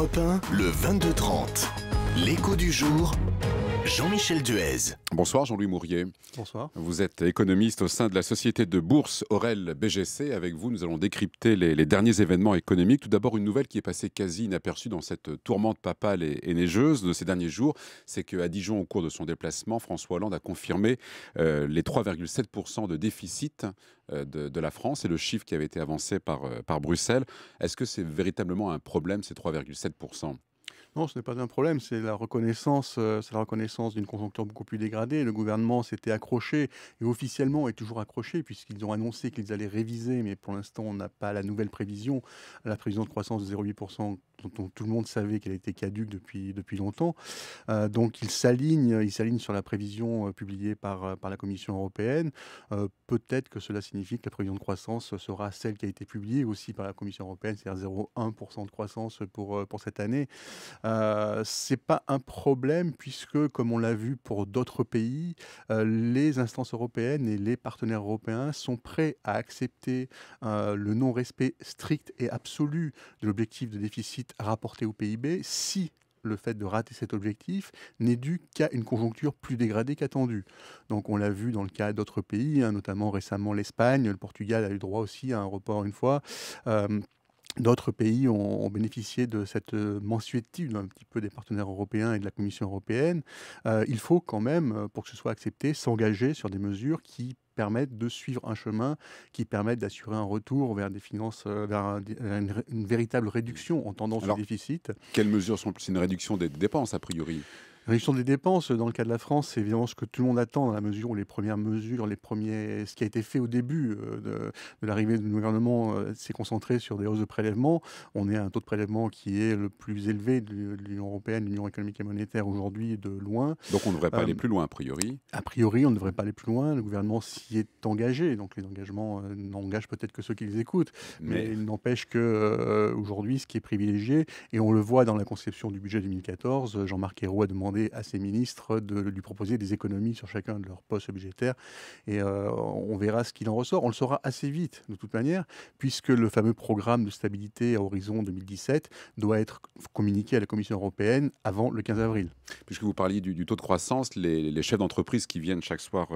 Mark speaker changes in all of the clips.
Speaker 1: Europe 1, le 22-30. L'écho du jour, Jean-Michel Duez.
Speaker 2: Bonsoir Jean-Louis Mourier.
Speaker 3: Bonsoir.
Speaker 2: Vous êtes économiste au sein de la société de bourse Aurel BGC. Avec vous, nous allons décrypter les derniers événements économiques. Tout d'abord, une nouvelle qui est passée quasi inaperçue dans cette tourmente papale et neigeuse de ces derniers jours, c'est qu'à Dijon, au cours de son déplacement, François Hollande a confirmé les 3,7% de déficit de la France et le chiffre qui avait été avancé par Bruxelles. Est-ce que c'est véritablement un problème, ces 3,7%?
Speaker 3: Non, ce n'est pas un problème, c'est la reconnaissance d'une conjoncture beaucoup plus dégradée. Le gouvernement s'était accroché et officiellement est toujours accroché puisqu'ils ont annoncé qu'ils allaient réviser, mais pour l'instant on n'a pas la nouvelle prévision, la prévision de croissance de 0,8% dont tout le monde savait qu'elle était caduque depuis longtemps. Donc il s'aligne sur la prévision publiée par la Commission européenne. Peut-être que cela signifie que la prévision de croissance sera celle qui a été publiée aussi par la Commission européenne, c'est-à-dire 0,1% de croissance pour cette année. C'est pas un problème puisque, comme on l'a vu pour d'autres pays, les instances européennes et les partenaires européens sont prêts à accepter le non-respect strict et absolu de l'objectif de déficit rapporté au PIB si le fait de rater cet objectif n'est dû qu'à une conjoncture plus dégradée qu'attendue. Donc on l'a vu dans le cas d'autres pays, notamment récemment l'Espagne, le Portugal a eu droit aussi à un report une fois. D'autres pays ont bénéficié de cette mensuétude un petit peu des partenaires européens et de la Commission européenne. Il faut quand même, pour que ce soit accepté, s'engager sur des mesures qui permettent de suivre un chemin, qui permettent d'assurer un retour vers des finances, vers une véritable réduction en tendance au déficit.
Speaker 2: Quelles mesures sont? C'est une réduction des dépenses, a priori.
Speaker 3: Réduction des dépenses, dans le cas de la France, c'est évidemment ce que tout le monde attend dans la mesure où ce qui a été fait au début de l'arrivée du gouvernement s'est concentré sur des hausses de prélèvements. On est à un taux de prélèvement qui est le plus élevé de l'Union européenne, l'Union économique et monétaire aujourd'hui de loin.
Speaker 2: Donc on ne devrait pas aller plus loin, a priori.
Speaker 3: A priori, on ne devrait pas aller plus loin. Le gouvernement s'y est engagé. Donc les engagements n'engagent peut-être que ceux qui les écoutent. Mais il n'empêche que aujourd'hui, ce qui est privilégié, et on le voit dans la conception du budget 2014, Jean-Marc Ayrault a demandé à ses ministres de lui proposer des économies sur chacun de leurs postes budgétaires et on verra ce qu'il en ressort. On le saura assez vite de toute manière puisque le fameux programme de stabilité à horizon 2017 doit être communiqué à la Commission européenne avant le 15 avril.
Speaker 2: Puisque vous parliez du taux de croissance, les chefs d'entreprise qui viennent chaque soir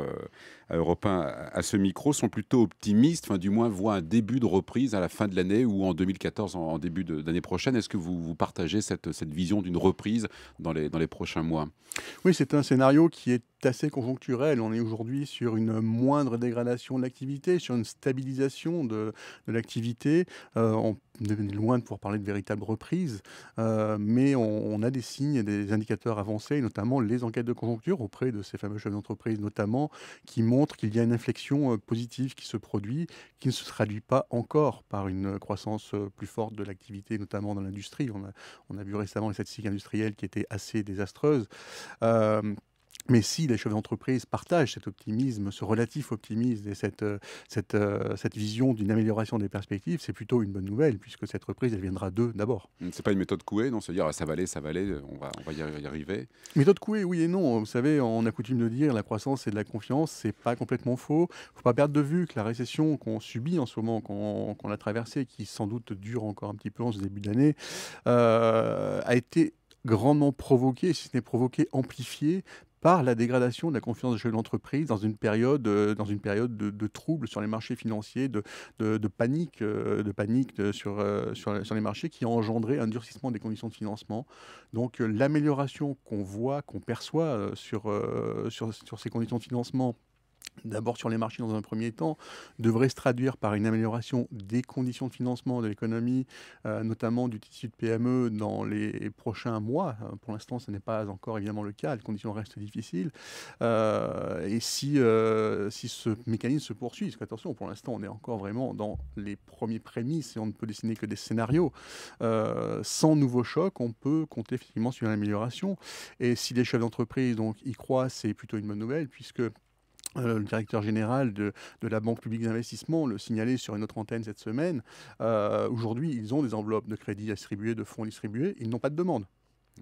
Speaker 2: à Europe 1 à ce micro sont plutôt optimistes, enfin du moins voient un début de reprise à la fin de l'année ou en 2014 en début d'année prochaine. Est-ce que vous partagez cette vision d'une reprise dans les prochains mois?
Speaker 3: Oui, c'est un scénario qui est assez conjoncturel. On est aujourd'hui sur une moindre dégradation de l'activité, sur une stabilisation de l'activité. On est loin de pouvoir parler de véritable reprise, mais on a des signes et des indicateurs avancés, notamment les enquêtes de conjoncture auprès de ces fameux chefs d'entreprise notamment, qui montrent qu'il y a une inflexion positive qui se produit, qui ne se traduit pas encore par une croissance plus forte de l'activité, notamment dans l'industrie. On a vu récemment les statistiques industrielles qui étaient assez désastreuses. Mais si les chefs d'entreprise partagent cet optimisme, ce relatif optimisme et cette vision d'une amélioration des perspectives, c'est plutôt une bonne nouvelle, puisque cette reprise, elle viendra d'eux d'abord.
Speaker 2: C'est pas une méthode Coué, non? Se dire ça va aller, on va y arriver.
Speaker 3: Méthode Coué, oui et non. Vous savez, on a coutume de dire la croissance c'est de la confiance, c'est pas complètement faux. Faut pas perdre de vue que la récession qu'on subit en ce moment, qu'on a traversée, qui sans doute dure encore un petit peu en ce début d'année, a été grandement provoquée, si ce n'est provoquée, amplifiée par la dégradation de la confiance des chefs d'entreprise dans une période de troubles sur les marchés financiers, de panique, sur les marchés qui a engendré un durcissement des conditions de financement. Donc l'amélioration qu'on voit, qu'on perçoit sur ces conditions de financement, d'abord sur les marchés dans un premier temps, devrait se traduire par une amélioration des conditions de financement de l'économie, notamment du tissu de PME dans les prochains mois. Pour l'instant, ce n'est pas encore évidemment le cas, les conditions restent difficiles. Et si ce mécanisme se poursuit, parce qu'attention, pour l'instant, on est encore vraiment dans les premiers prémices et on ne peut dessiner que des scénarios. Sans nouveau choc, on peut compter effectivement sur une amélioration. Et si les chefs d'entreprise donc y croient, c'est plutôt une bonne nouvelle, puisque le directeur général de la Banque publique d'investissement le signalait sur une autre antenne cette semaine. Aujourd'hui, ils ont des enveloppes de crédits à distribuer, de fonds à distribuer. Ils n'ont pas de demande.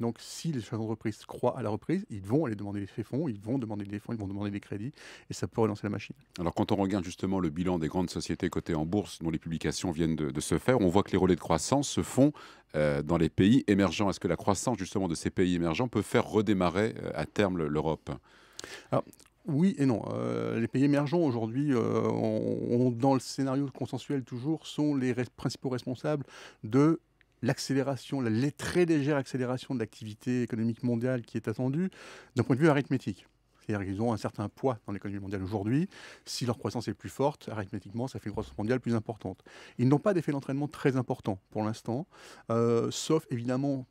Speaker 3: Donc si les chefs d'entreprise croient à la reprise, ils vont aller demander des fonds, ils vont demander des fonds, ils vont demander des crédits, et ça peut relancer la machine.
Speaker 2: Alors quand on regarde justement le bilan des grandes sociétés cotées en bourse dont les publications viennent de se faire, on voit que les relais de croissance se font dans les pays émergents. Est-ce que la croissance justement de ces pays émergents peut faire redémarrer à terme l'Europe?
Speaker 3: Alors, oui et non. Les pays émergents aujourd'hui, dans le scénario consensuel toujours, sont les principaux responsables de l'accélération, la très légère accélération de l'activité économique mondiale qui est attendue d'un point de vue arithmétique. C'est-à-dire qu'ils ont un certain poids dans l'économie mondiale aujourd'hui. Si leur croissance est plus forte, arithmétiquement, ça fait une croissance mondiale plus importante. Ils n'ont pas d'effet d'entraînement très important pour l'instant, sauf évidemment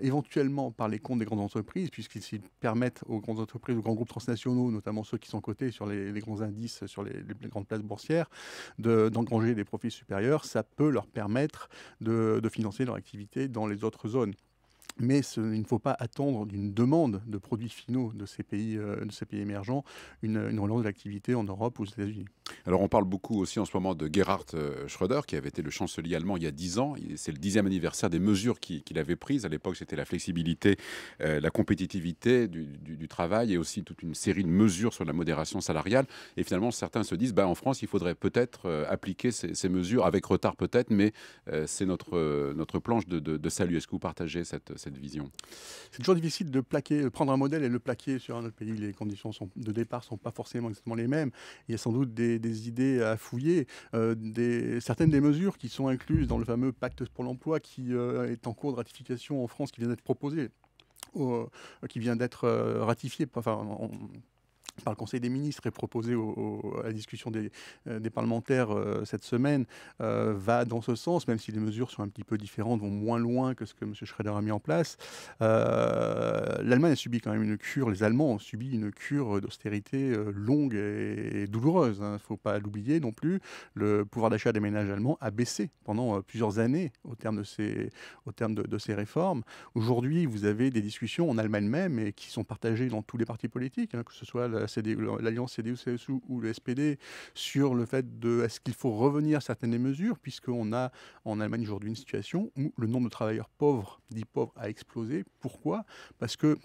Speaker 3: éventuellement par les comptes des grandes entreprises, puisqu'ils permettent aux grandes entreprises, aux grands groupes transnationaux, notamment ceux qui sont cotés sur les grands indices, sur les grandes places boursières, d'engranger des profits supérieurs. Ça peut leur permettre de financer leur activité dans les autres zones. Mais il ne faut pas attendre d'une demande de produits finaux de ces pays émergents une relance de l'activité en Europe ou aux États-Unis.
Speaker 2: Alors on parle beaucoup aussi en ce moment de Gerhard Schröder, qui avait été le chancelier allemand il y a 10 ans. C'est le 10e anniversaire des mesures qu'il avait prises. À l'époque, c'était la flexibilité, la compétitivité du travail et aussi toute une série de mesures sur la modération salariale. Et finalement, certains se disent, en France, il faudrait peut-être appliquer ces mesures, avec retard peut-être, mais c'est notre planche de salut. Est-ce que vous partagez cette vision?
Speaker 3: C'est toujours difficile de prendre un modèle et le plaquer sur un autre pays. Les conditions de départ ne sont pas forcément exactement les mêmes. Il y a sans doute des idées à fouiller. Certaines des mesures qui sont incluses dans le fameux pacte pour l'emploi qui est en cours de ratification en France, qui vient d'être proposé, qui vient d'être ratifié, par le Conseil des ministres et proposé à la discussion des parlementaires cette semaine, va dans ce sens, même si les mesures sont un petit peu différentes, vont moins loin que ce que M. Schröder a mis en place. L'Allemagne a subi quand même une cure, les Allemands ont subi une cure d'austérité longue et douloureuse. Il ne faut pas l'oublier non plus. Le pouvoir d'achat des ménages allemands a baissé pendant plusieurs années au terme de ces réformes. Aujourd'hui, vous avez des discussions en Allemagne même et qui sont partagées dans tous les partis politiques, que ce soit l'alliance CDU-CSU ou le SPD, sur le fait de est-ce qu'il faut revenir à certaines des mesures, puisqu'on a en Allemagne aujourd'hui une situation où le nombre de travailleurs pauvres, dits pauvres, a explosé. Pourquoi? Parce que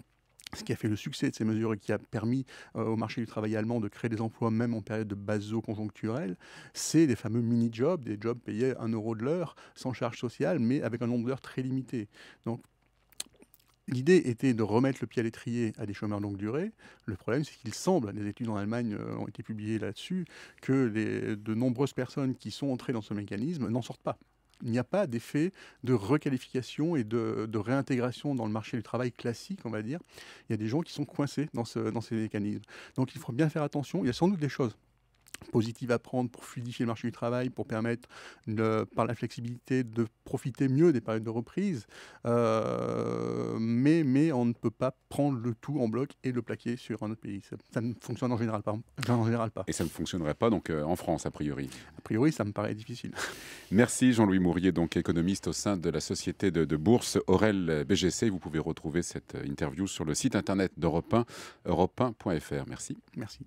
Speaker 3: ce qui a fait le succès de ces mesures et qui a permis au marché du travail allemand de créer des emplois même en période de baso-conjoncturelle, c'est des fameux mini-jobs, des jobs payés 1 € de l'heure, sans charge sociale, mais avec un nombre d'heures très limité. Donc, l'idée était de remettre le pied à l'étrier à des chômeurs longue durée. Le problème, c'est qu'il semble, des études en Allemagne ont été publiées là-dessus, que de nombreuses personnes qui sont entrées dans ce mécanisme n'en sortent pas. Il n'y a pas d'effet de requalification et de réintégration dans le marché du travail classique, on va dire. Il y a des gens qui sont coincés dans ces mécanismes. Donc il faut bien faire attention. Il y a sans doute des choses positives à prendre pour fluidifier le marché du travail, pour permettre, par la flexibilité, de profiter mieux des périodes de reprise. Mais on ne peut pas prendre le tout en bloc et le plaquer sur un autre pays. Ça ne fonctionne en général pas.
Speaker 2: Et ça ne fonctionnerait pas donc en France, a priori?
Speaker 3: A priori, ça me paraît difficile.
Speaker 2: Merci Jean-Louis Mourier, donc économiste au sein de la société de bourse Aurel BGC. Vous pouvez retrouver cette interview sur le site internet d'Europe 1, europe1.fr. Merci.
Speaker 3: Merci.